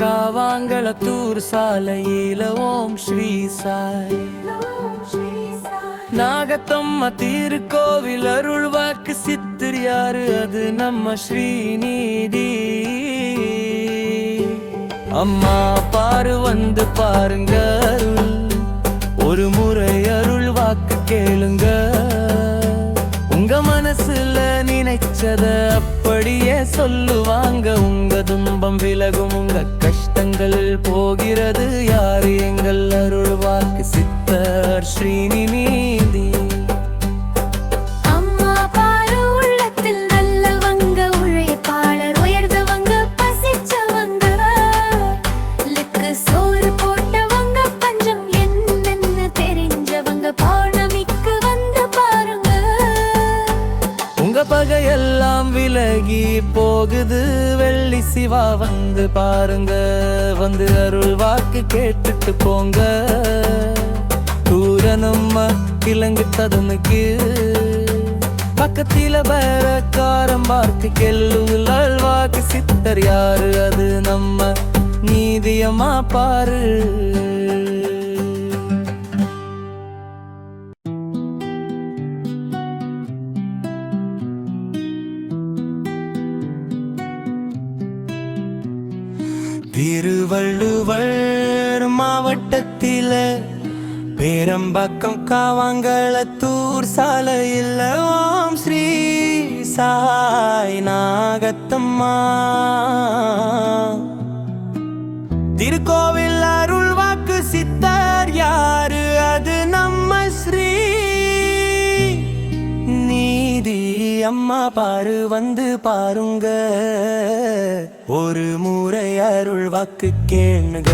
காவாங்களத்தூர் சாலையில ஓம் ஸ்ரீ சாய் நாகத்தம்மா திருக்கோவில் அருள்வாக்கு சித்தர் யாரு அது நம்ம ஸ்ரீநிதி அம்மா பாரு வந்து பாருங்க ஒரு முறை அருள் வாக்கு கேளுங்க உங்க மனசுல நினைச்சத அப்படியே சொல்லுவாங்க உங்க துன்பம் விலகும் உங்க கஷ்டங்கள் போகிறது யாரு எங்கள் அருள் வாக்கு சித்தர் ஸ்ரீநிதி பகையெல்லாம் விலகி போகுது வெள்ளி சிவா வந்து பாருங்க வந்து அருள் வாக்கு கேட்டுட்டு போங்க தூரனம்மா கிழங்கு ததுனுக்கு பக்கத்தில பேரக்காரம் பார்த்து கெல்லுங்கள் அல்வாக்கு சித்தர் யாரு அது நம்ம நீதியம்மா பாரு திருவள்ளுவர் மாவட்டத்தில பேரம்பாக்கம் காவாங்களத்தூர் சாலையில் ஓம் ஸ்ரீ சாய் நாகத்தம்மா திருக்கோவில் அருள் வாக்கு சித்தர் யாரு அது நம்ம ஸ்ரீ நீதி அம்மா பாரு வந்து பாருங்க ஒரு முறை அருள் வாக்கு கேளுங்க